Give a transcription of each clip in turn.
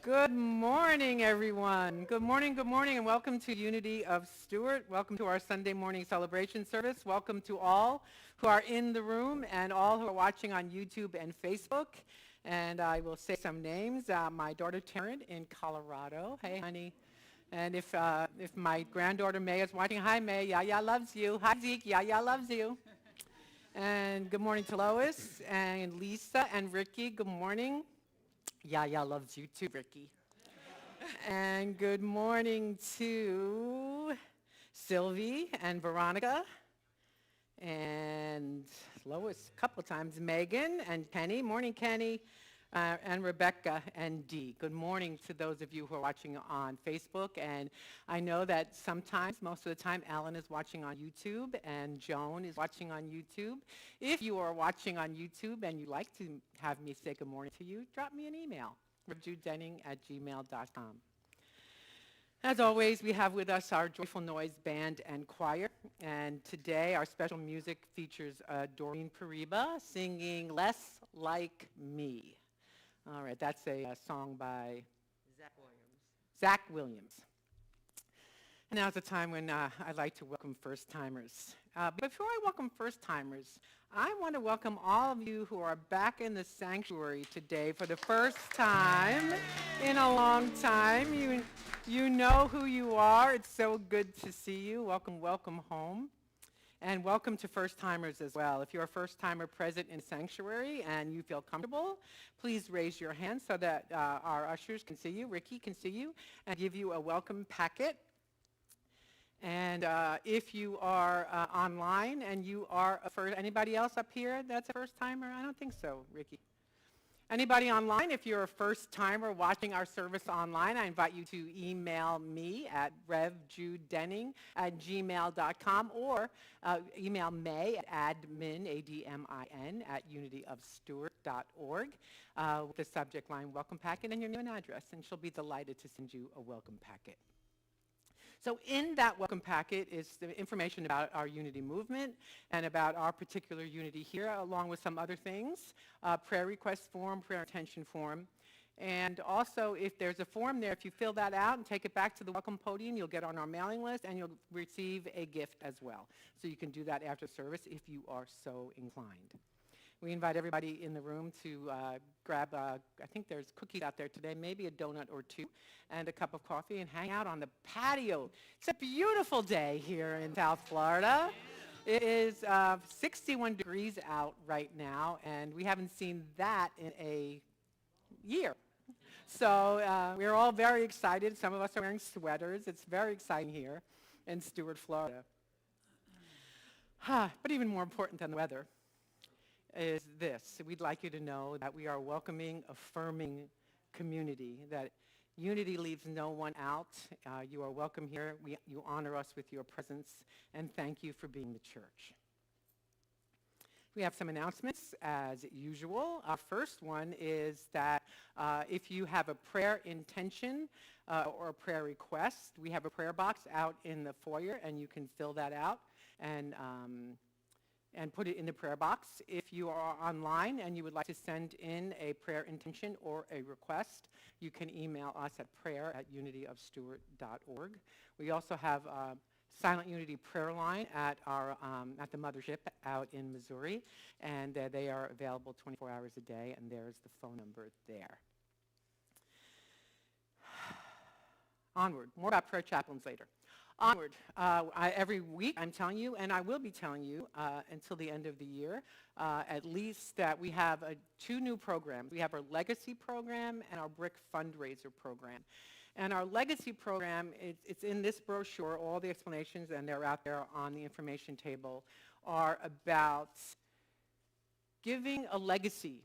Good morning, everyone. Good morning, and welcome to Unity of Stewart. Welcome to our Sunday morning celebration service. Welcome to all who are in the room and all who are watching on YouTube and Facebook. And I will say some names. My daughter Taryn in Colorado. Hey, honey. And if my granddaughter May is watching, hi, May. Yaya loves you. Hi, Zeke. Yaya loves you. And good morning to Lois and Lisa and Ricky. Good morning. Yaya loves you too, Ricky. And good morning to Sylvie and Veronica and Lois a couple times, Megan and Kenny. Morning, Kenny. And Rebecca and Dee. Good morning to those of you who are watching on Facebook. And I know that sometimes, most of the time, Alan is watching on YouTube and Joan is watching on YouTube. If you are watching on YouTube and you'd like to have me say good morning to you, drop me an email, judedenning@gmail.com. As always, we have with us our Joyful Noise Band and Choir. And today, our special music features Doreen Poreba singing Less Like Me. All right, that's a song by Zach Williams. And now's the time when I'd like to welcome first-timers. But before I welcome first-timers, I want to welcome all of you who are back in the sanctuary today for the first time in a long time. You know who you are. It's so good to see you. Welcome home. And welcome to first-timers as well. If you're a first-timer present in sanctuary and you feel comfortable, please raise your hand so that our ushers can see you, Ricky can see you, and give you a welcome packet. And if you are online and you are anybody else up here that's a first-timer? I don't think so, Ricky. Anybody online, if you're a first-timer watching our service online, I invite you to email me at revjudedenning@gmail.com or email May at admin, A-D-M-I-N, @unityofstewart.org with the subject line welcome packet and your name and address, and she'll be delighted to send you a welcome packet. So in that welcome packet is the information about our Unity movement and about our particular Unity here, along with some other things, prayer request form, prayer intention form. And also, if there's a form there, if you fill that out and take it back to the welcome podium, you'll get on our mailing list and you'll receive a gift as well. So you can do that after service if you are so inclined. We invite everybody in the room to grab, I think there's cookies out there today, maybe a donut or two, and a cup of coffee, and hang out on the patio. It's a beautiful day here in South Florida. It is 61 degrees out right now, and we haven't seen that in a year. So we're all very excited. Some of us are wearing sweaters. It's very exciting here in Stewart, Florida. But even more important than the weather is this. We'd like you to know that we are a welcoming, affirming community, that Unity leaves no one out. You are welcome here. You honor us with your presence, and thank you for being the church. We have some announcements as usual. Our first one is that if you have a prayer intention or a prayer request, we have a prayer box out in the foyer, and you can fill that out and put it in the prayer box. If you are online and you would like to send in a prayer intention or a request, you can email us at prayer@unityofstewart.org. We also have a Silent Unity prayer line at the mothership out in Missouri, and they are available 24 hours a day, and there's the phone number there. Onward. More about prayer chaplains later. Onward. Every week I'm telling you, and I will be telling you until the end of the year, at least that we have two new programs. We have our Legacy program and our Brick Fundraiser program. And our Legacy program, it's in this brochure, all the explanations, and they're out there on the information table, are about giving a legacy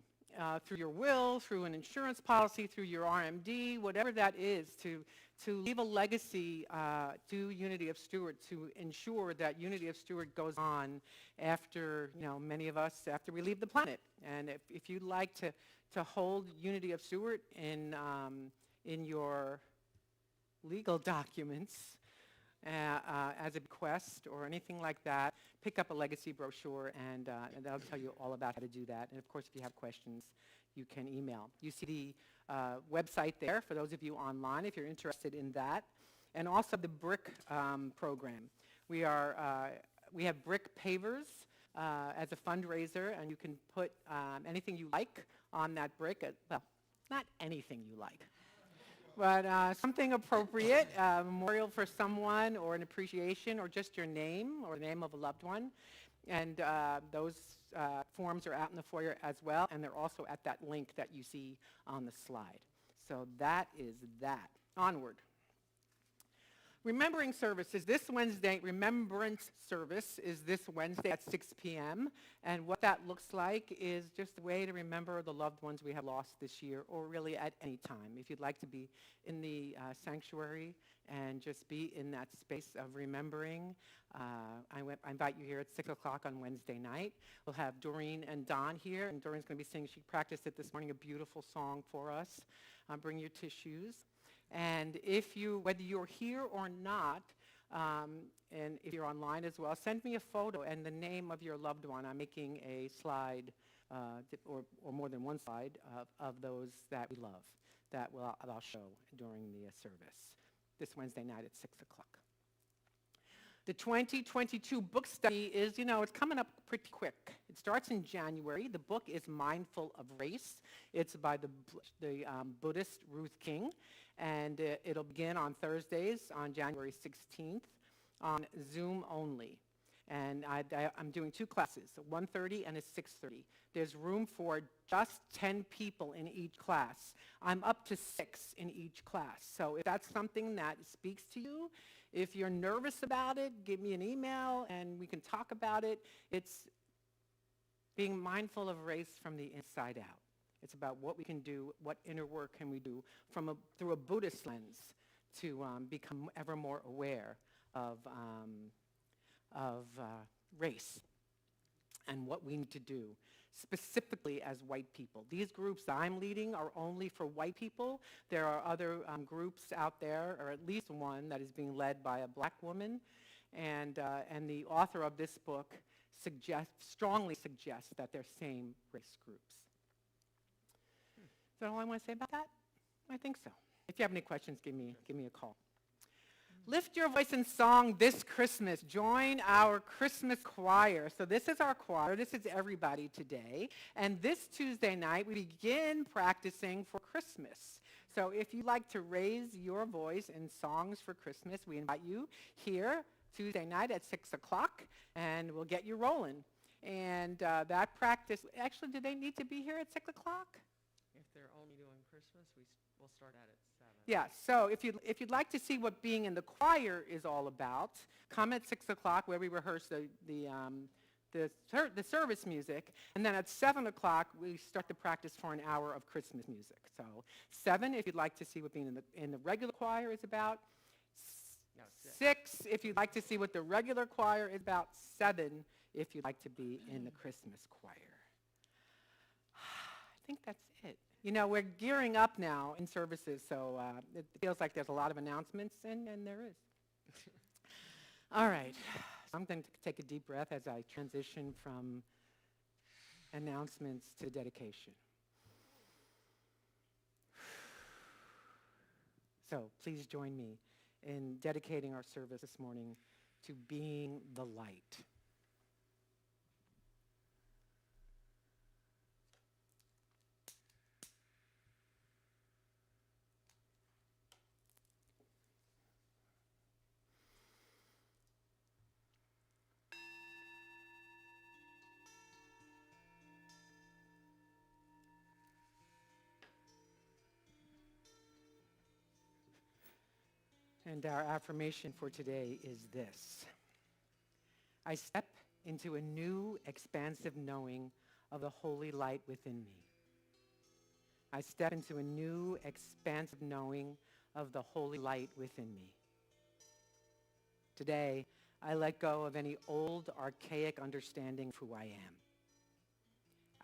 through your will, through an insurance policy, through your RMD, whatever that is, to leave a legacy to Unity of Stewart, to ensure that Unity of Stewart goes on after, many of us, after we leave the planet. And if you'd like to hold Unity of Stewart in your legal documents, as a bequest or anything like that, pick up a legacy brochure, and that'll tell you all about how to do that. And of course, if you have questions, you can email. You see the website there for those of you online if you're interested in that. And also the brick program. We have brick pavers as a fundraiser, and you can put anything you like on that brick. Well, not anything you like, but something appropriate, a memorial for someone or an appreciation or just your name or the name of a loved one. And those forms are out in the foyer as well, and they're also at that link that you see on the slide. So that is that. Onward. Remembering services this Wednesday, Remembrance Service is this Wednesday at 6 p.m. And what that looks like is just a way to remember the loved ones we have lost this year, or really at any time. If you'd like to be in the sanctuary and just be in that space of remembering, I invite you here at 6 o'clock on Wednesday night. We'll have Doreen and Don here, and Doreen's going to be singing, she practiced it this morning, a beautiful song for us. Bring your tissues. And whether you're here or not, and if you're online as well, send me a photo and the name of your loved one. I'm making a slide, or more than one slide, of those that we love that I'll show during the service this Wednesday night at 6 o'clock. The 2022 book study is, it's coming up pretty quick. It starts in January. The book is Mindful of Race. It's by the Buddhist Ruth King, and it'll begin on Thursdays on January 16th on Zoom only. And I'm doing 2 classes, a 1:30 and a 6:30. There's room for just 10 people in each class. I'm up to 6 in each class. So if that's something that speaks to you, if you're nervous about it, give me an email and we can talk about it. It's being mindful of race from the inside out. It's about what we can do, what inner work can we do through a Buddhist lens to become ever more aware of race and what we need to do, specifically as white people. These groups I'm leading are only for white people. There are other groups out there, or at least one that is being led by a black woman, and the author of this book strongly suggests that they're same race groups. Is that all I want to say about that? I think so. If you have any questions, give me a call. Lift your voice in song this Christmas. Join our Christmas choir. So this is our choir. This is everybody today. And this Tuesday night, we begin practicing for Christmas. So if you'd like to raise your voice in songs for Christmas, we invite you here Tuesday night at 6 o'clock, and we'll get you rolling. And that practice, actually, do they need to be here at 6 o'clock? If they're only doing Christmas, we'll start at it. Yeah, so if you'd like to see what being in the choir is all about, come at 6 o'clock where we rehearse the service music, and then at 7 o'clock we start the practice for an hour of Christmas music. So 7 if you'd like to see what being in the regular choir is about, 6 if you'd like to see what the regular choir is about, 7 if you'd like to be in the Christmas choir. I think that's it. We're gearing up now in services, so it feels like there's a lot of announcements, and there is. All right. So I'm going to take a deep breath as I transition from announcements to dedication. So please join me in dedicating our service this morning to being the light. And our affirmation for today is this: I step into a new, expansive knowing of the holy light within me. I step into a new, expansive knowing of the holy light within me. Today, I let go of any old, archaic understanding of who I am.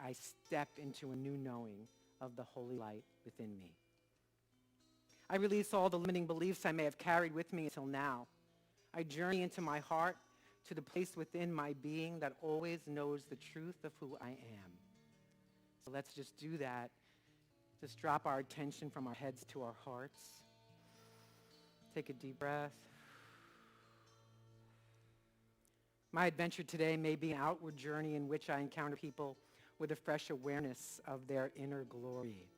I step into a new knowing of the holy light within me. I release all the limiting beliefs I may have carried with me until now. I journey into my heart, to the place within my being that always knows the truth of who I am. So let's just do that. Just drop our attention from our heads to our hearts. Take a deep breath. My adventure today may be an outward journey in which I encounter people with a fresh awareness of their inner glory.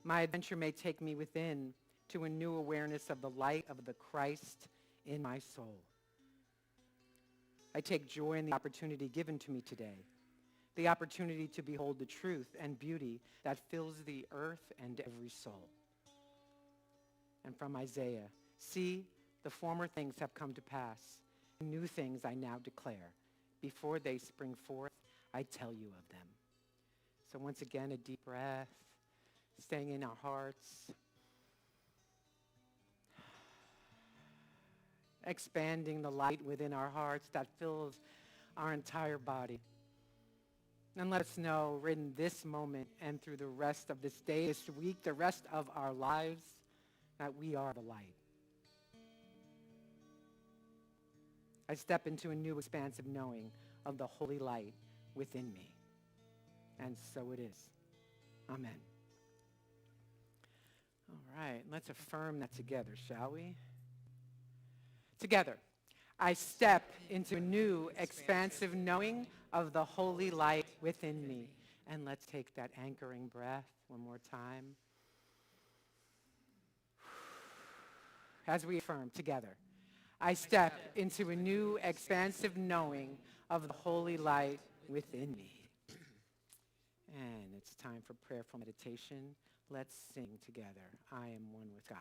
My adventure may take me within to a new awareness of the light of the Christ in my soul. I take joy in the opportunity given to me today, the opportunity to behold the truth and beauty that fills the earth and every soul. And from Isaiah, see, the former things have come to pass. New things I now declare. Before they spring forth, I tell you of them. So once again, a deep breath, staying in our hearts. Expanding the light within our hearts that fills our entire body. And let us know in this moment and through the rest of this day, this week, the rest of our lives, that we are the light. I step into a new expansive knowing of the holy light within me. And so it is. Amen. All right, let's affirm that together, shall we? Together, I step into a new expansive knowing of the holy light within me. And let's take that anchoring breath one more time. As we affirm together, I step into a new expansive knowing of the holy light within me. And it's time for prayerful meditation. Let's sing together. I am one with God.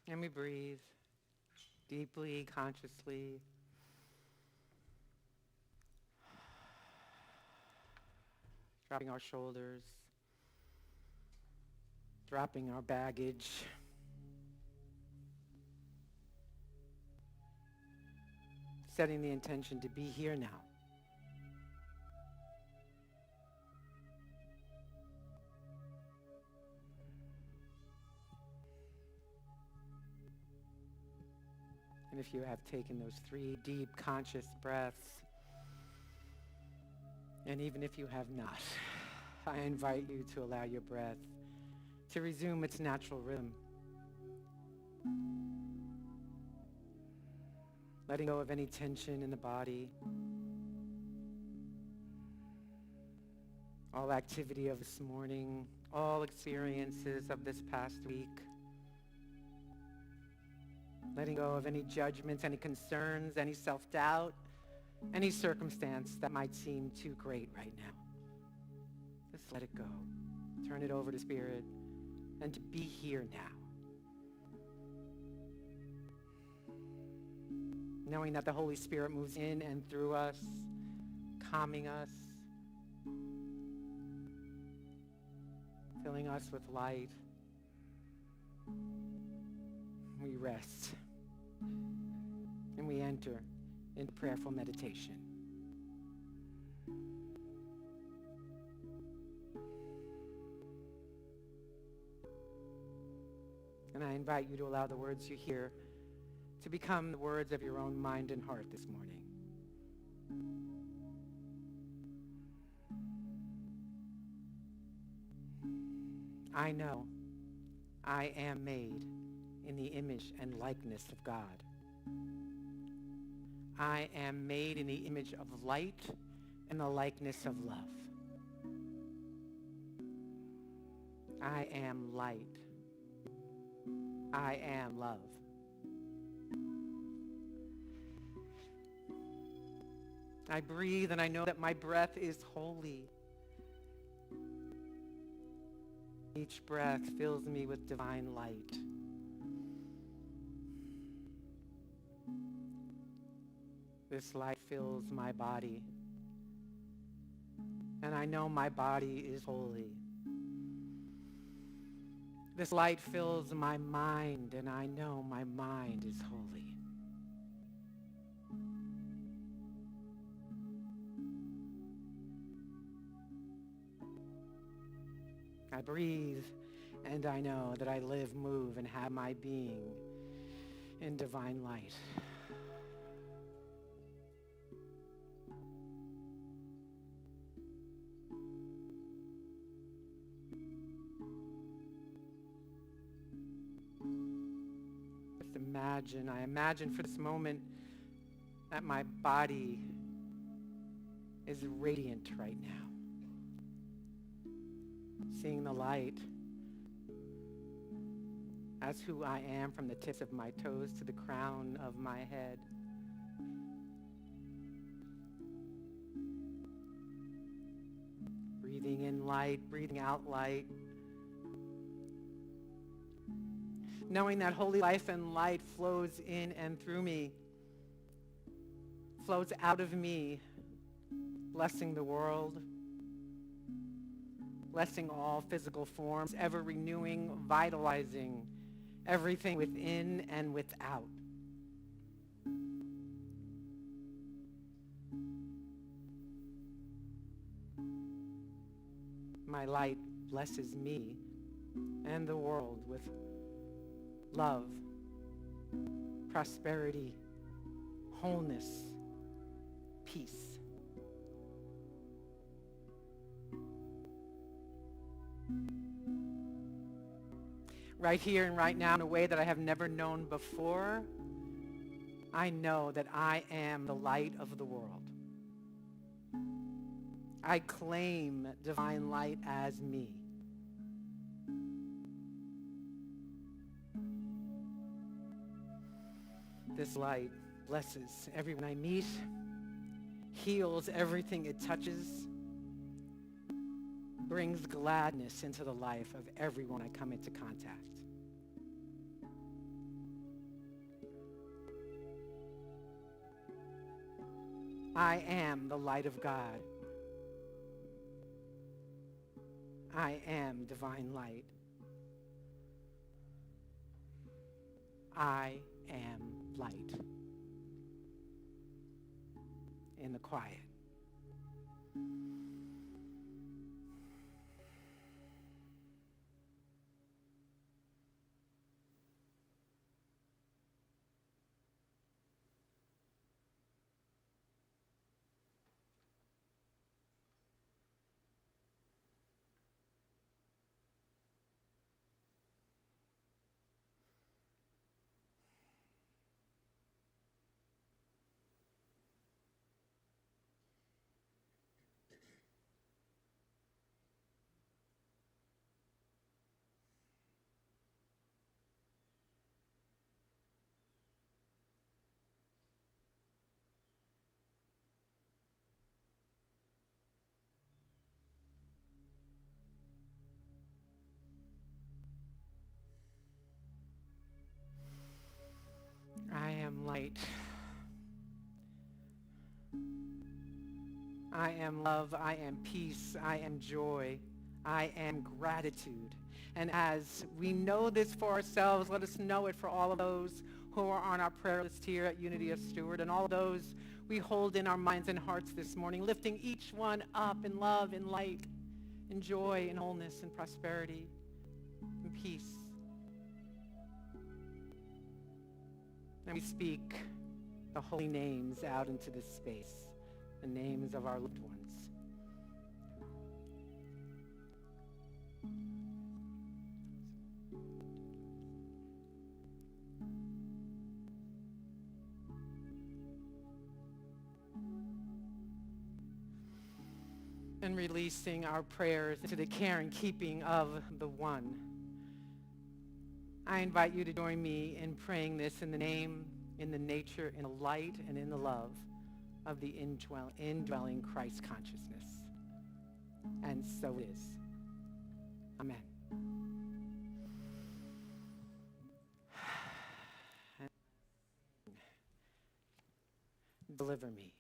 And we breathe deeply, consciously. Dropping our shoulders, dropping our baggage. Setting the intention to be here now. And if you have taken those 3 deep conscious breaths, and even if you have not, I invite you to allow your breath to resume its natural rhythm. Letting go of any tension in the body. All activity of this morning, all experiences of this past week. Letting go of any judgments, any concerns, any self-doubt, any circumstance that might seem too great right now. Just let it go. Turn it over to Spirit and to be here now. knowing that the Holy Spirit moves in and through us, calming us, filling us with light. We rest and we enter into prayerful meditation. And I invite you to allow the words you hear to become the words of your own mind and heart this morning. I know I am made in the image and likeness of God. I am made in the image of light and the likeness of love. I am light. I am love. I breathe and I know that my breath is holy. Each breath fills me with divine light. This light fills my body, and I know my body is holy. This light fills my mind, and I know my mind is holy. I breathe, and I know that I live, move, and have my being in divine light. I imagine for this moment that my body is radiant right now. Seeing the light as who I am from the tips of my toes to the crown of my head. Breathing in light, breathing out light. Knowing that holy life and light flows in and through me, flows out of me, blessing the world, blessing all physical forms, ever renewing, vitalizing everything within and without. My light blesses me and the world with love, prosperity, wholeness, peace. Right here and right now, in a way that I have never known before, I know that I am the light of the world. I claim divine light as me. This light blesses everyone I meet, heals everything it touches, brings gladness into the life of everyone I come into contact. I am the light of God. I am divine light. I am light in the quiet. I am light. I am love. I am peace. I am joy. I am gratitude. And as we know this for ourselves, let us know it for all of those who are on our prayer list here at Unity of Stewart and all those we hold in our minds and hearts this morning, lifting each one up in love, in light, in joy, in wholeness, in prosperity, in peace. And we speak the holy names out into this space, the names of our loved ones. And releasing our prayers into the care and keeping of the one. I invite you to join me in praying this in the name, in the nature, in the light, and in the love of the indwelling Christ consciousness. And so it is. Amen. Deliver me.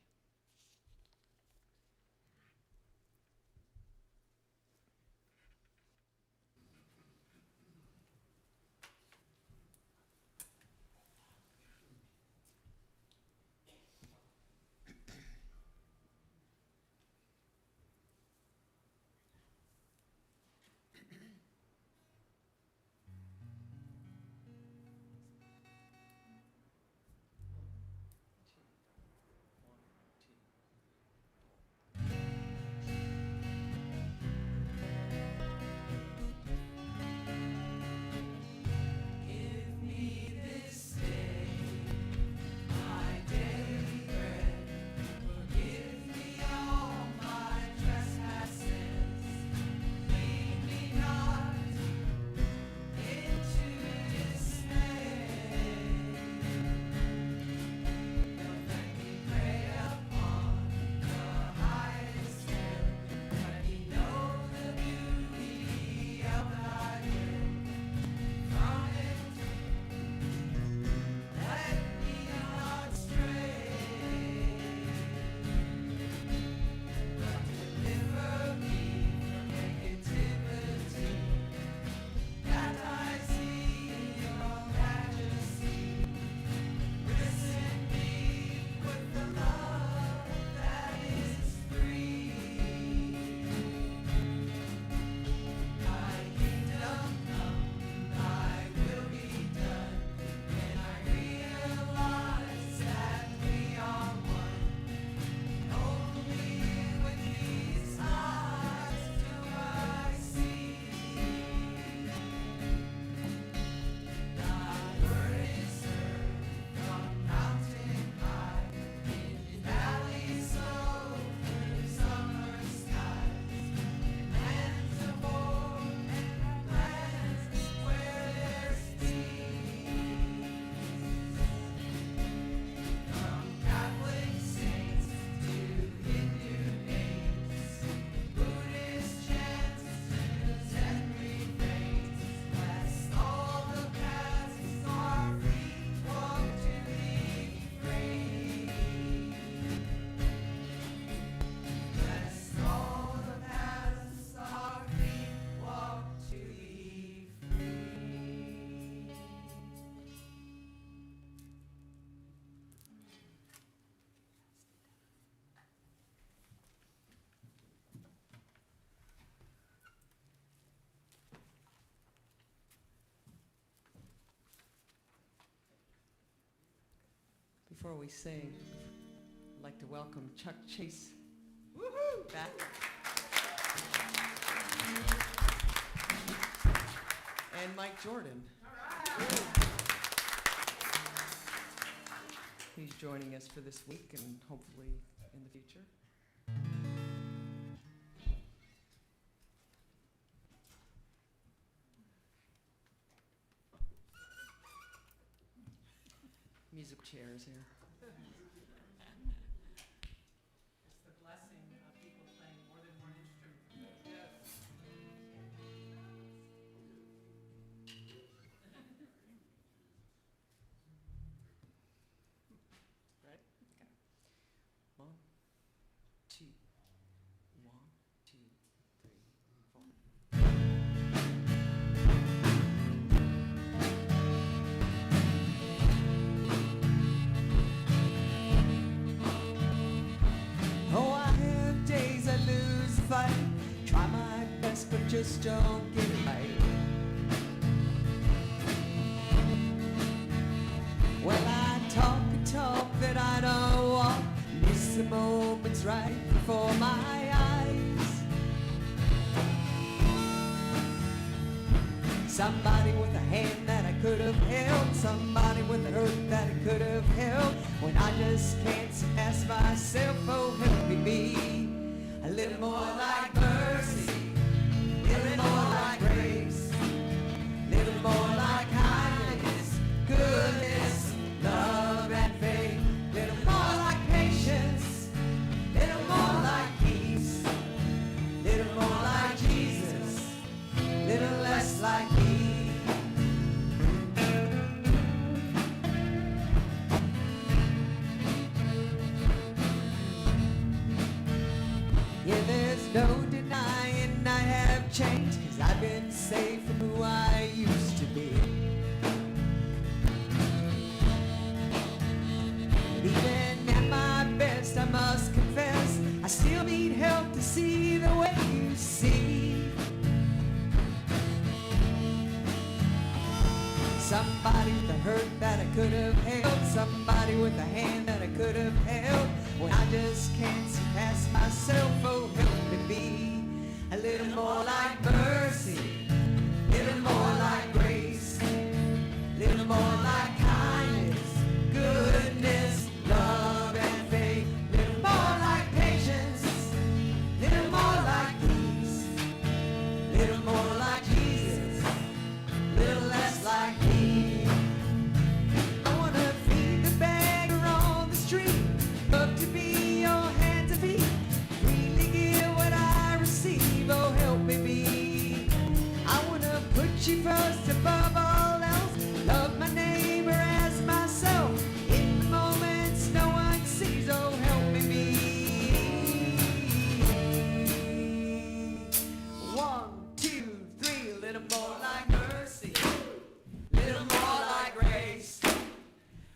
Before we sing, I'd like to welcome Chuck Chase back. And Mike Jordan. He's joining us for this week and hopefully in the future. Music chairs here. It's the blessing of people playing more than one instrument. Yes. Right? Okay. 1, 2. best, but just don't get it right. Well, I talk a talk that I don't walk, miss the moments right before my eyes. Somebody with a hand that I could have held, somebody with a hurt that I could have held, when I just can't see past myself. Oh, help me be a little more like mercy, a little more like grace, a little more like kindness, goodness, love and faith, a little more like patience, a little more like peace, a little more like Jesus, a little less like me. Yeah, there's no denying I have changed, 'cause I've been saved from who I used to be. But even at my best, I must confess, I still need help to see the way you see. Somebody with a hurt that I could have held, somebody with a hand that I could have held, when I just can't see past myself. Oh, help me be a little more like mercy, a little more like grace, a little more like kindness, goodness, love and faith, a little more like patience, a little more like peace, a little more like Jesus, a little less like me. I wanna feed the beggar on the street, love to be your hands and feet, freely give what I receive. Oh, help me be. I wanna put you first above all else, love my neighbor as myself, in the moments no one sees. Oh, help me be. 1, 2, 3, a little more like mercy, little more like grace,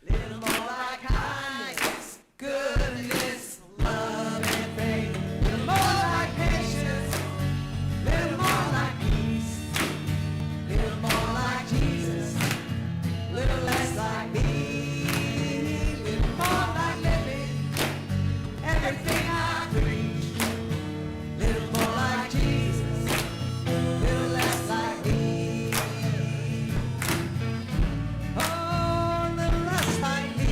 little more like kindness, goodness, love and faith, little more like patience, little more like peace, little more like Jesus, little less like me, little more like living everything I preach, little more like Jesus, little less like me. Oh, a little less like me.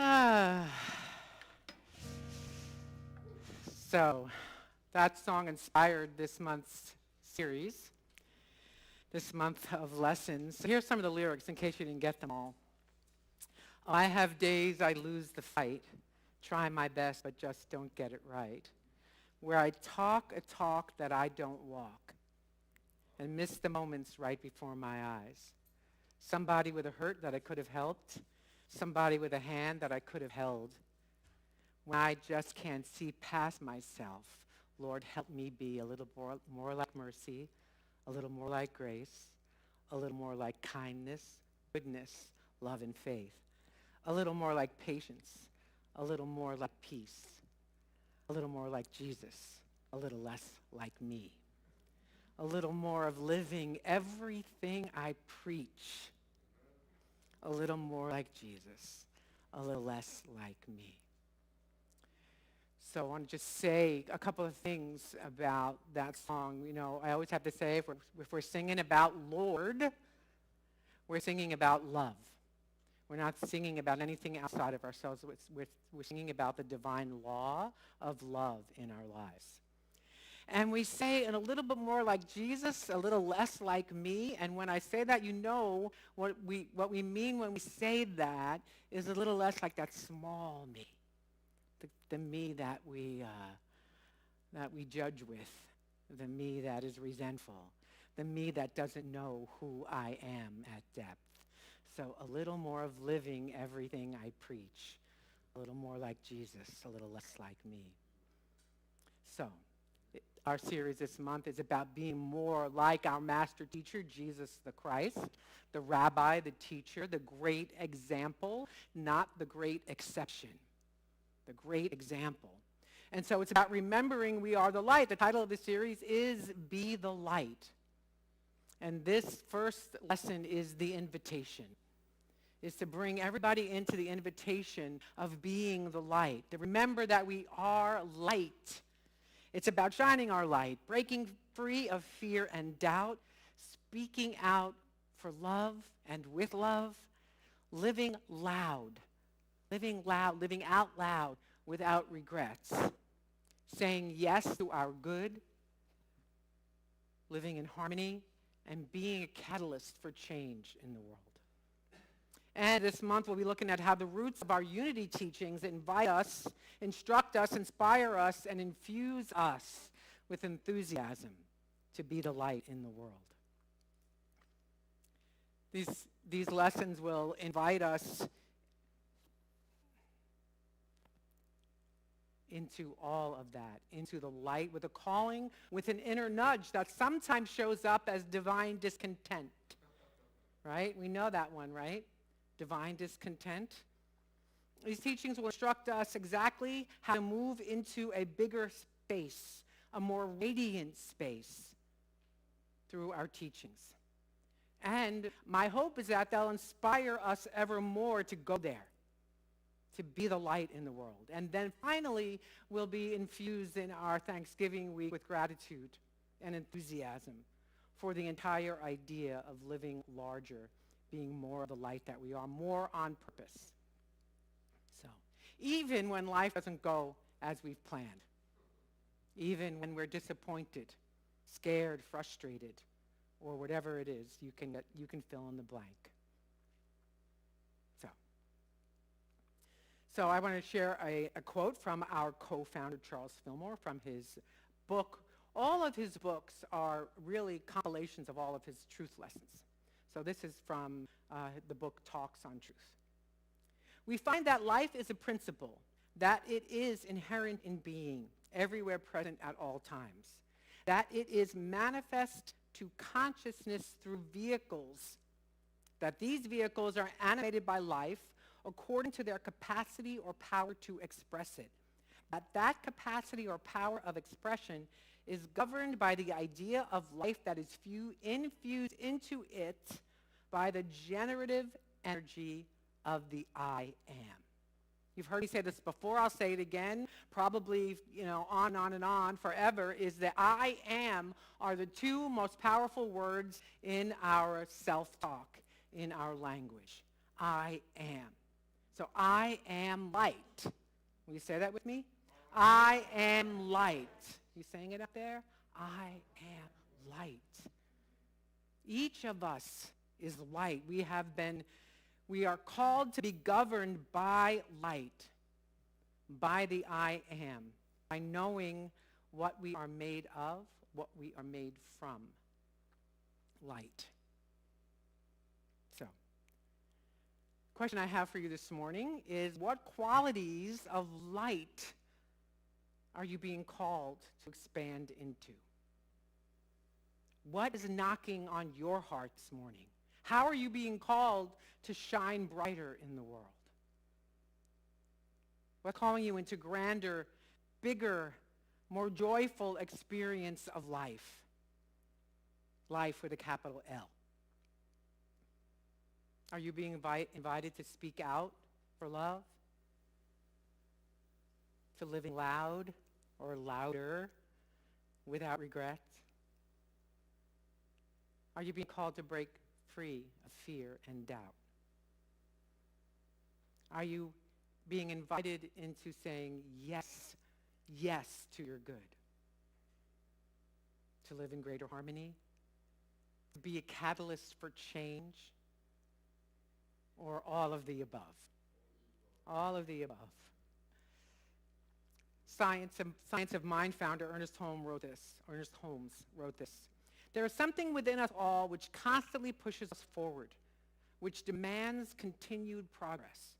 Ah. So that song inspired this month's series, this month of lessons. So here's some of the lyrics in case you didn't get them all. I have days I lose the fight, try my best but just don't get it right, where I talk a talk that I don't walk and miss the moments right before my eyes. Somebody with a hurt that I could have helped, somebody with a hand that I could have held. When I just can't see past myself, Lord, help me be a little more like mercy, a little more like grace, a little more like kindness, goodness, love, and faith, a little more like patience, a little more like peace, a little more like Jesus, a little less like me, a little more of living everything I preach, a little more like Jesus, a little less like me. So I want to just say a couple of things about that song. You know, I always have to say, if we're singing about Lord, we're singing about love. We're not singing about anything outside of ourselves. We're singing about the divine law of love in our lives. And we say it a little bit more like Jesus, a little less like me. And when I say that, you know what we mean when we say that is a little less like that small me, the me that we judge with, the me that is resentful, the me that doesn't know who I am at depth. So a little more of living everything I preach. A little more like Jesus, a little less like me. So our series this month is about being more like our master teacher, Jesus the Christ, the rabbi, the teacher, the great example, not the great exception, the great example. And so it's about remembering we are the light. The title of the series is Be the Light. And this first lesson is the invitation, is to bring everybody into the invitation of being the light, to remember that we are light. It's about shining our light, breaking free of fear and doubt, speaking out for love and with love, living loud, living out loud without regrets, saying yes to our good, living in harmony, and being a catalyst for change in the world. And this month we'll be looking at how the roots of our unity teachings invite us, instruct us, inspire us, and infuse us with enthusiasm to be the light in the world. These lessons will invite us into all of that, into the light with a calling, with an inner nudge that sometimes shows up as divine discontent. Right? We know that one, right? Divine discontent. These teachings will instruct us exactly how to move into a bigger space, a more radiant space through our teachings. And my hope is that they'll inspire us ever more to go there, to be the light in the world. And then finally, we'll be infused in our Thanksgiving week with gratitude and enthusiasm for the entire idea of living larger, being more of the light that we are, more on purpose. So, even when life doesn't go as we've planned, even when we're disappointed, scared, frustrated, or whatever it is, you can fill in the blank. So I want to share a quote from our co-founder, Charles Fillmore, from his book. All of his books are really compilations of all of his truth lessons. So this is from the book Talks on Truth. We find that life is a principle, that it is inherent in being, everywhere present at all times, that it is manifest to consciousness through vehicles, that these vehicles are animated by life according to their capacity or power to express it. That capacity or power of expression is governed by the idea of life that is infused into it by the generative energy of the I am. You've heard me say this before, I'll say it again, probably, on and on forever, is that I am are the two most powerful words in our self-talk, in our language. I am. So I am light. Will you say that with me? I am light. You saying it up there? I am light. Each of us is light. We are called to be governed by light, by the I am, by knowing what we are made of, what we are made from. Light. So, question I have for you this morning is, what qualities of light are you being called to expand into? What is knocking on your heart this morning? How are you being called to shine brighter in the world? What's calling you into grander, bigger, more joyful experience of life? Life with a capital L. Are you being invited to speak out for love? To living loud or louder without regret? Are you being called to break free of fear and doubt? Are you being invited into saying yes, yes to your good? To live in greater harmony? To be a catalyst for change? Or all of the above? All of the above. Science of Mind founder Ernest Holmes wrote this. There is something within us all which constantly pushes us forward, which demands continued progress.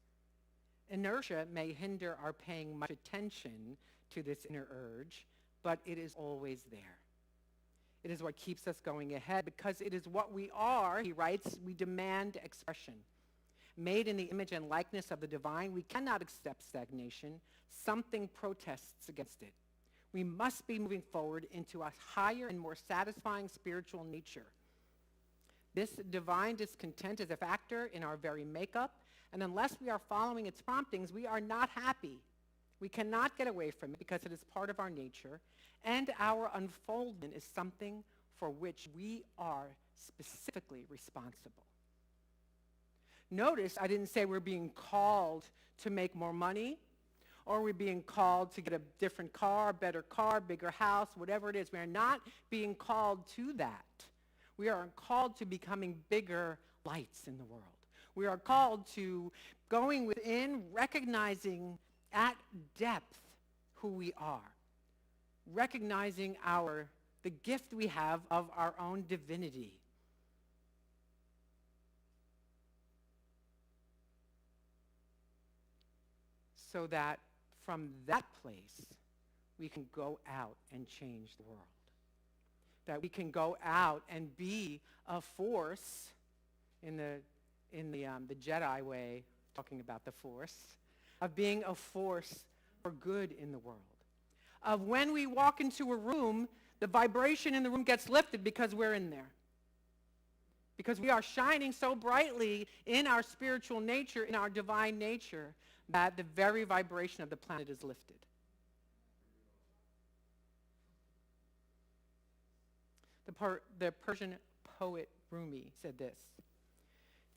Inertia may hinder our paying much attention to this inner urge, but it is always there. It is what keeps us going ahead because it is what we are, he writes, we demand expression. Made in the image and likeness of the divine, we cannot accept stagnation. Something protests against it. We must be moving forward into a higher and more satisfying spiritual nature. This divine discontent is a factor in our very makeup, and unless we are following its promptings, we are not happy. We cannot get away from it because it is part of our nature, and our unfoldment is something for which we are specifically responsible. Notice I didn't say we're being called to make more money, or we're being called to get a different car, better car, bigger house, whatever it is. We are not being called to that. We are called to becoming bigger lights in the world. We are called to going within, recognizing at depth who we are, recognizing the gift we have of our own divinity. So that from that place, we can go out and change the world. That we can go out and be a force in the Jedi way, talking about the force, of being a force for good in the world. Of when we walk into a room, the vibration in the room gets lifted because we're in there. Because we are shining so brightly in our spiritual nature, in our divine nature, that the very vibration of the planet is lifted. The Persian poet Rumi said this: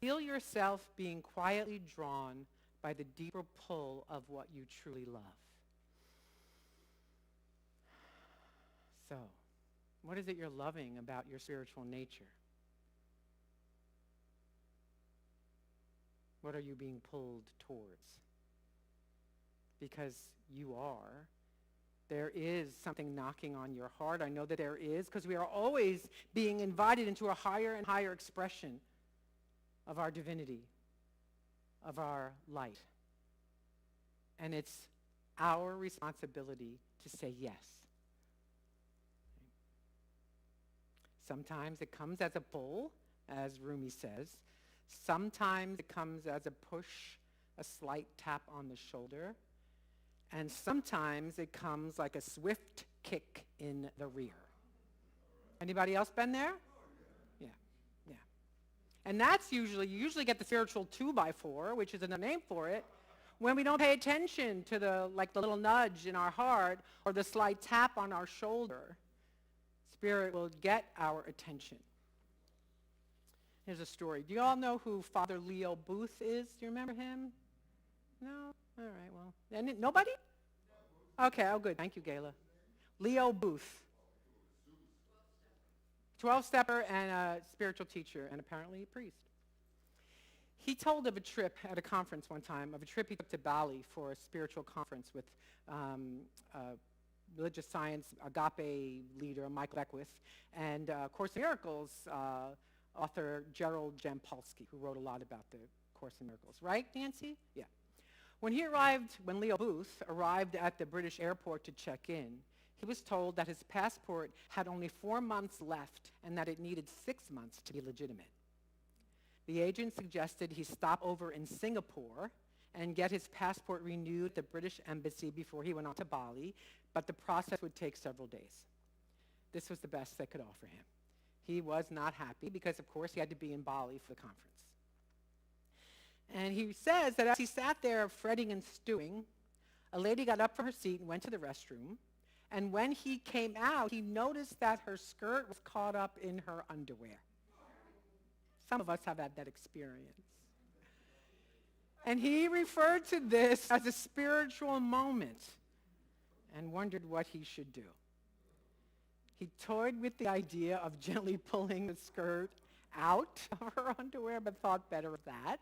"Feel yourself being quietly drawn by the deeper pull of what you truly love." So, what is it you're loving about your spiritual nature? What are you being pulled towards? Because you are. There is something knocking on your heart. I know that there is, because we are always being invited into a higher and higher expression of our divinity, of our light. And it's our responsibility to say yes. Sometimes it comes as a pull, as Rumi says. Sometimes it comes as a push, a slight tap on the shoulder. And sometimes it comes like a swift kick in the rear. Anybody else been there? Yeah. And that's you usually get the spiritual 2x4, which is another name for it, when we don't pay attention to the little nudge in our heart or the slight tap on our shoulder. Spirit will get our attention. Here's a story. Do you all know who Father Leo Booth is? Do you remember him? No? All right, well. Nobody? Okay, oh good. Thank you, Gayla. Leo Booth. 12-stepper and a spiritual teacher and apparently a priest. He told of a trip at a conference one time, of a trip he took to Bali for a spiritual conference with religious science agape leader Michael Beckwith and Course in Miracles author Gerald Jampolsky, who wrote a lot about the Course in Miracles. Right, Nancy? Yeah. When Leo Booth arrived at the British airport to check in, he was told that his passport had only 4 months left and that it needed 6 months to be legitimate. The agent suggested he stop over in Singapore and get his passport renewed at the British Embassy before he went on to Bali, but the process would take several days. This was the best they could offer him. He was not happy because, of course, he had to be in Bali for the conference. And he says that as he sat there fretting and stewing, a lady got up from her seat and went to the restroom. And when he came out, he noticed that her skirt was caught up in her underwear. Some of us have had that experience. And he referred to this as a spiritual moment and wondered what he should do. He toyed with the idea of gently pulling the skirt out of her underwear, but thought better of that.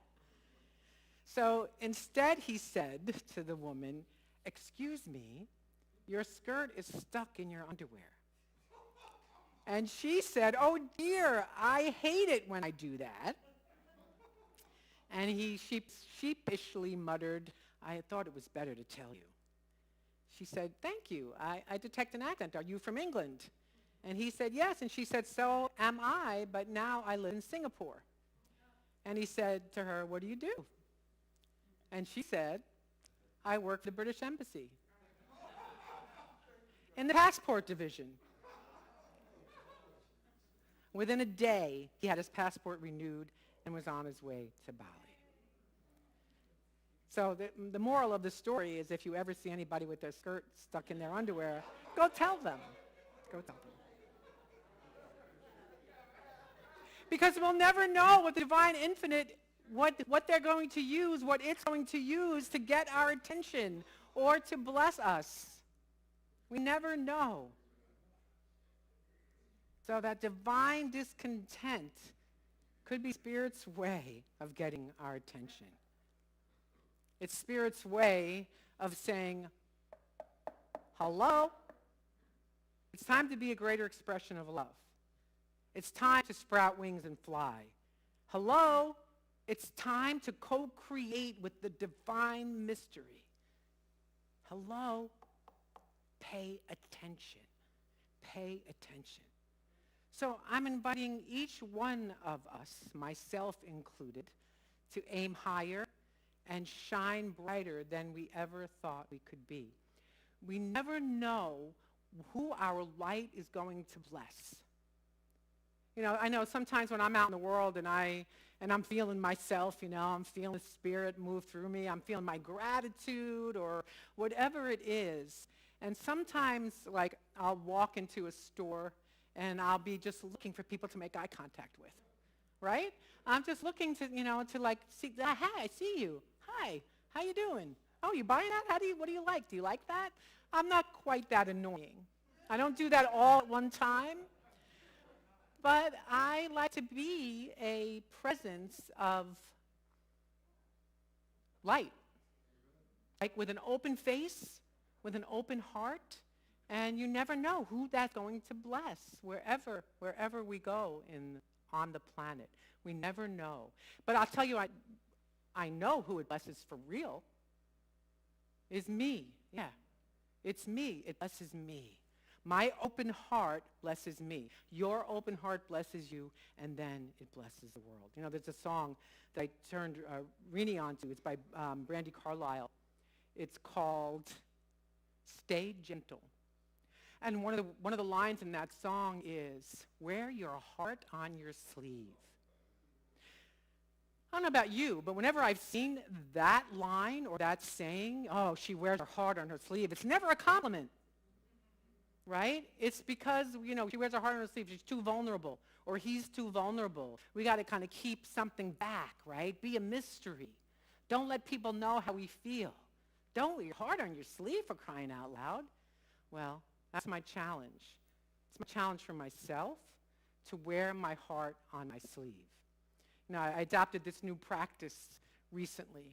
So instead he said to the woman, "Excuse me, your skirt is stuck in your underwear." And she said, "Oh dear, I hate it when I do that." And he sheepishly muttered, I thought it was better to tell you. She said, thank you. I detect an accent. Are you from England? And he said, yes. And she said, so am I, but now I live in Singapore. And he said to her, what do you do? And she said, I work for the British Embassy in the passport division. Within a day, he had his passport renewed and was on his way to Bali. So the moral of the story is if you ever see anybody with their skirt stuck in their underwear, go tell them. Go tell them. Because we'll never know what the divine infinite, what they're going to use, what it's going to use to get our attention or to bless us. We never know. So that divine discontent could be Spirit's way of getting our attention. It's Spirit's way of saying, hello, it's time to be a greater expression of love. It's time to sprout wings and fly. Hello, it's time to co-create with the divine mystery. Hello, pay attention. Pay attention. So I'm inviting each one of us, myself included, to aim higher and shine brighter than we ever thought we could be. We never know who our light is going to bless. You know, I know sometimes when I'm out in the world and I'm feeling myself, you know, I'm feeling the Spirit move through me, I'm feeling my gratitude or whatever it is. And sometimes, like, I'll walk into a store and I'll be just looking for people to make eye contact with, right? I'm just looking to, you know, to like see, hi, I see you. Hi, how you doing? Oh, you buying that? What do you like? Do you like that? I'm not quite that annoying. I don't do that all at one time. But I like to be a presence of light, like with an open face, with an open heart, and you never know who that's going to bless wherever we go on the planet. We never know. But I'll tell you, I know who it blesses for real. Is me. Yeah, it's me. It blesses me. My open heart blesses me. Your open heart blesses you, and then it blesses the world. You know, there's a song that I turned Rini onto. It's by Brandi Carlile. It's called Stay Gentle. And one of the lines in that song is, wear your heart on your sleeve. I don't know about you, but whenever I've seen that line or that saying, oh, she wears her heart on her sleeve, it's never a compliment. Right? It's because, you know, she wears her heart on her sleeve. She's too vulnerable, or he's too vulnerable. We got to kind of keep something back, right? Be a mystery. Don't let people know how we feel. Don't wear your heart on your sleeve, for crying out loud. Well, that's my challenge. It's my challenge for myself to wear my heart on my sleeve. You know, I adopted this new practice recently,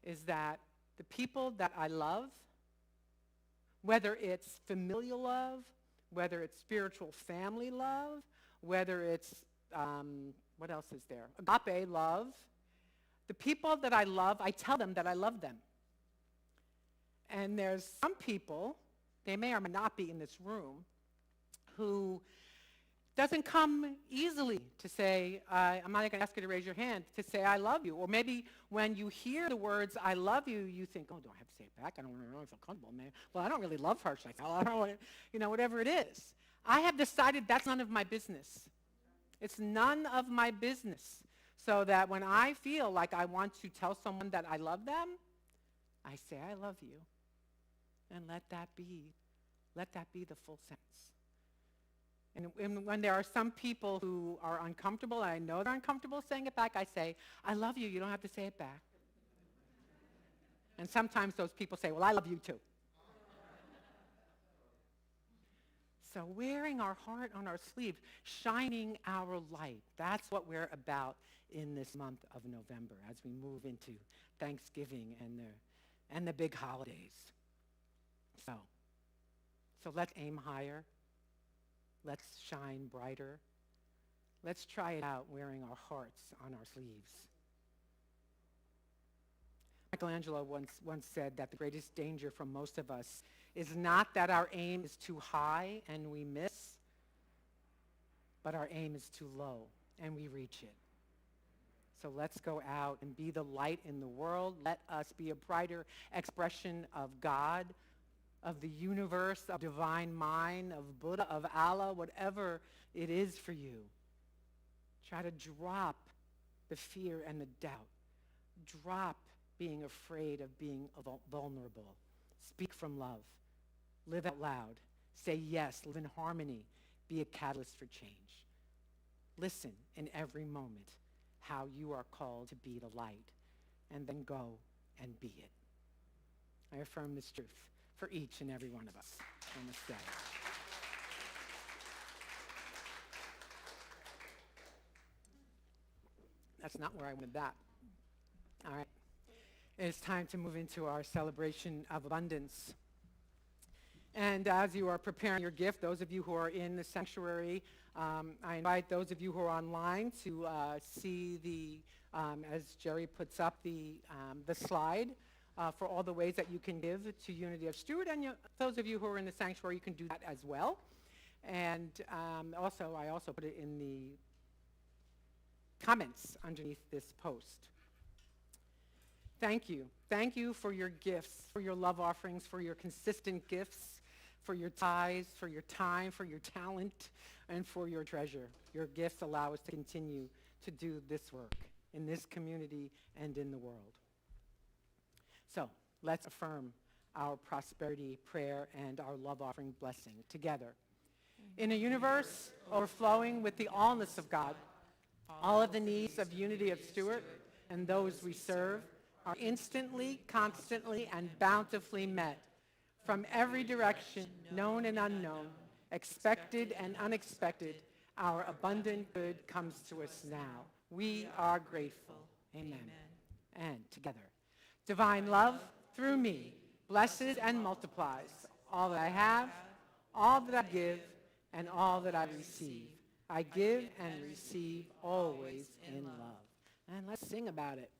is that the people that I love, whether it's familial love, whether it's spiritual family love, whether it's, what else is there? Agape love. The people that I love, I tell them that I love them. And there's some people, they may or may not be in this room, who doesn't come easily to say, I'm not going to ask you to raise your hand, to say I love you. Or maybe when you hear the words I love you, you think, oh, do I have to say it back? I don't really feel comfortable. Man. Well, I don't really love her. Like, I don't want to, you know, whatever it is. I have decided that's none of my business. It's none of my business. So that when I feel like I want to tell someone that I love them, I say I love you. And let that be the full sense. And when there are some people who are uncomfortable, and I know they're uncomfortable saying it back, I say, I love you. You don't have to say it back. And sometimes those people say, well, I love you too. So wearing our heart on our sleeve, shining our light, that's what we're about in this month of November as we move into Thanksgiving and the big holidays. So let's aim higher. Let's shine brighter. Let's try it out wearing our hearts on our sleeves. Michelangelo once said that the greatest danger for most of us is not that our aim is too high and we miss, but our aim is too low and we reach it. So let's go out and be the light in the world. Let us be a brighter expression of God, of the universe, of divine mind, of Buddha, of Allah, whatever it is for you. Try to drop the fear and the doubt. Drop being afraid of being vulnerable. Speak from love. Live out loud. Say yes. Live in harmony. Be a catalyst for change. Listen in every moment how you are called to be the light, and then go and be it. I affirm this truth for each and every one of us on this day. That's not where I wanted that. All right. It's time to move into our celebration of abundance. And as you are preparing your gift, those of you who are in the sanctuary, I invite those of you who are online to see the, as Jerry puts up, the slide for all the ways that you can give to Unity of Stewart. And those of you who are in the sanctuary, you can do that as well. And I also put it in the comments underneath this post. Thank you. Thank you for your gifts, for your love offerings, for your consistent gifts, for your tithes, for your time, for your talent, and for your treasure. Your gifts allow us to continue to do this work in this community and in the world. So let's affirm our prosperity prayer and our love offering blessing together. In a universe overflowing with the allness of God, all of the needs of Unity of Stewart and those we serve are instantly, constantly, and bountifully met from every direction, known and unknown, expected and unexpected. Our abundant good comes to us now. We are grateful. Amen. And together, divine love through me blesses and multiplies all that I have, all that I give, and all that I receive. I give and receive always in love. And let's sing about it.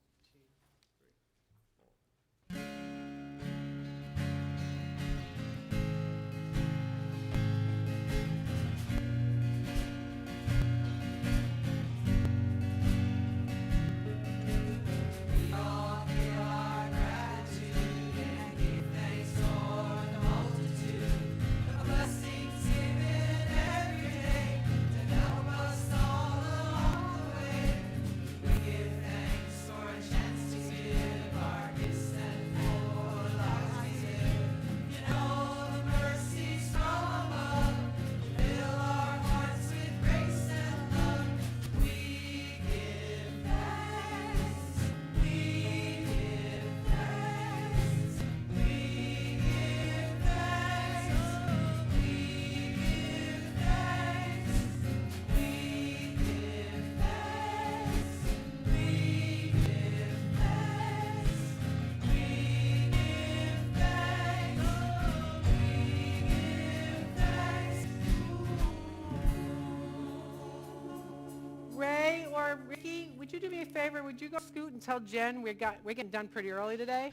Would you do me a favor? Would you go scoot and tell Jen we're getting done pretty early today?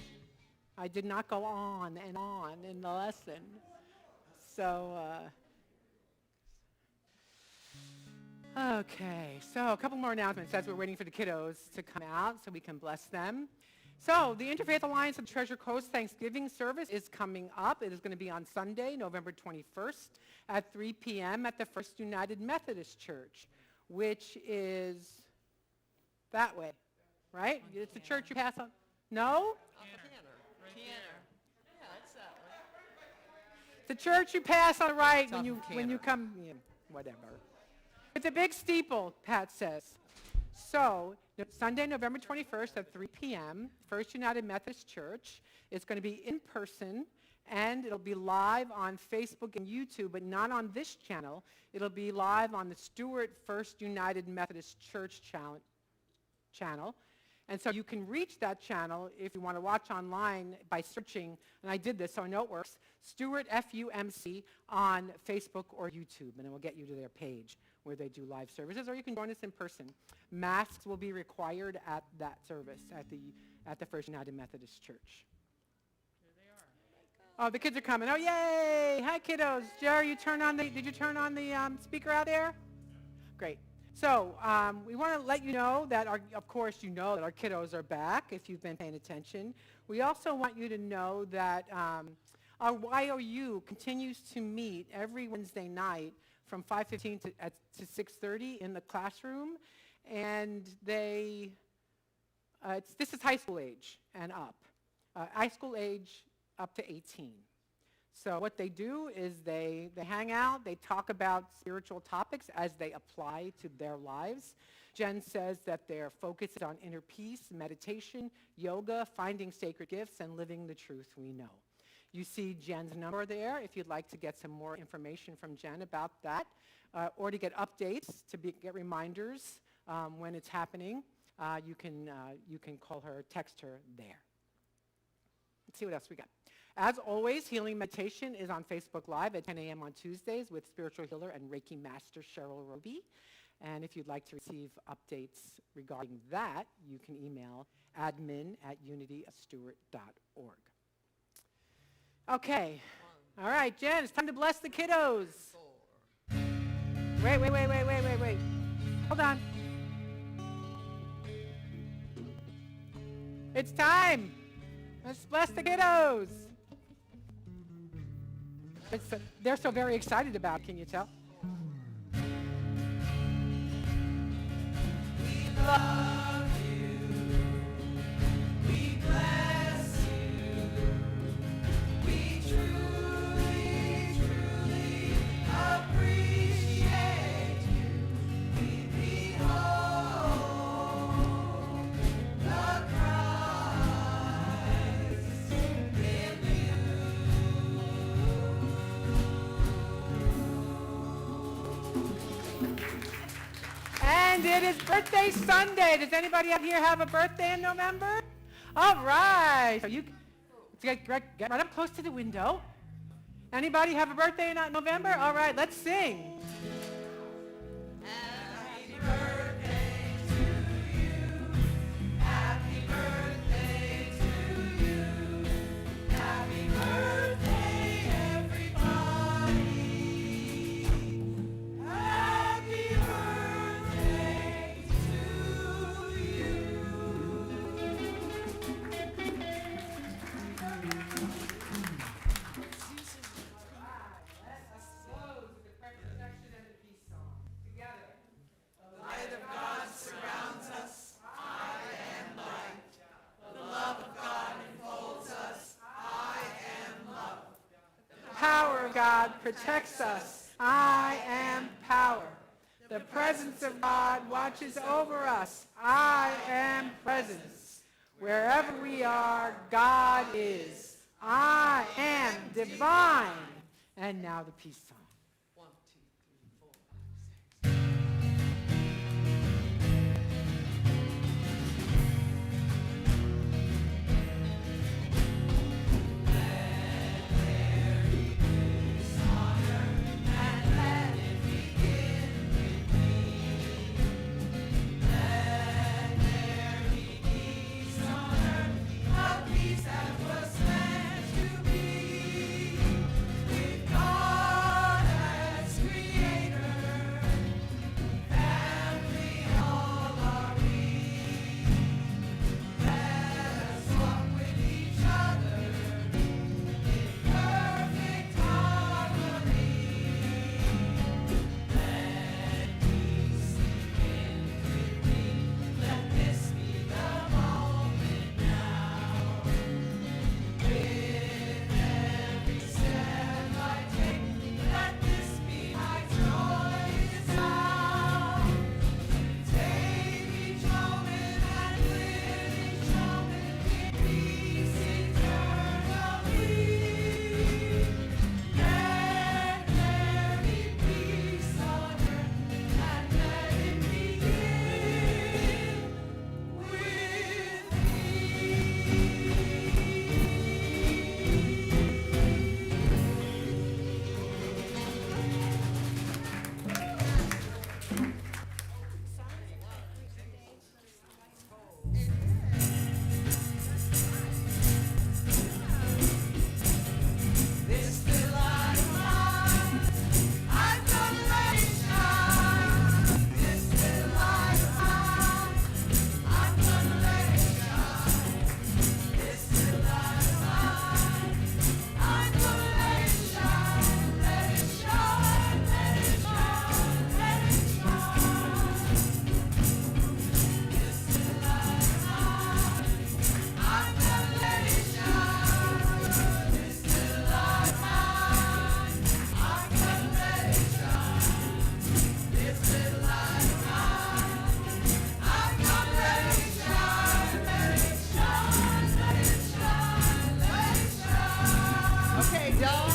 I did not go on and on in the lesson. So, okay. So a couple more announcements as we're waiting for the kiddos to come out so we can bless them. So the Interfaith Alliance of Treasure Coast Thanksgiving service is coming up. It is going to be on Sunday, November 21st at 3 p.m. at the First United Methodist Church, which is that way, right? It's the church you pass on. No? Canner. Yeah, that's that one. The church you pass on the right when you come, yeah, whatever. It's a big steeple, Pat says. So Sunday, November 21st at 3 p.m., First United Methodist Church. It's going to be in person, and it'll be live on Facebook and YouTube, but not on this channel. It'll be live on the Stewart First United Methodist Church channel. And so you can reach that channel if you want to watch online by searching, and I did this so I know it works, Stewart FUMC on Facebook or YouTube, and it will get you to their page where they do live services, or you can join us in person. Masks will be required at that service, at the at the First United Methodist Church. Oh, the kids are coming. Oh, yay! Hi, kiddos. Jerry, did you turn on the speaker out there? Great. So we want to let you know that, of course, you know that our kiddos are back if you've been paying attention. We also want you to know that our YOU continues to meet every Wednesday night from 5:15 to 6:30 in the classroom. And this is high school age and up. High school age up to 18. So what they do is they hang out, they talk about spiritual topics as they apply to their lives. Jen says that their focus is on inner peace, meditation, yoga, finding sacred gifts, and living the truth we know. You see Jen's number there if you'd like to get some more information from Jen about that, or to get updates, get reminders when it's happening. You can call her, text her there. Let's see what else we got. As always, Healing Meditation is on Facebook Live at 10 a.m. on Tuesdays with spiritual healer and Reiki master Cheryl Roby. And if you'd like to receive updates regarding that, you can email admin@unityofstewart.org. Okay. All right, Jen, it's time to bless the kiddos. Wait. Hold on. It's time. Let's bless the kiddos. They're so very excited about it, can you tell? We love you. We bless you. We truly, truly appreciate you. We behold the Christ in you. And it is birthday Sunday. Does anybody out here have a birthday in November? All right. So you get right up close to the window. Anybody have a birthday in November? All right, let's sing. Happy birthday to you. Happy birthday to you. Happy birthday, everybody. Happy birthday to you. Let's close with the prayer protection and the peace song. Together. The light of God surrounds us. I am light. The love of God enfolds us. I am love. The power of God protects us. I am power. The presence of God watches over us. I am presence. Wherever we are, God is. I am divine. And now the peace song. 1, 2, 3, 4, 5, 6. A peace that was meant to be with God Darling,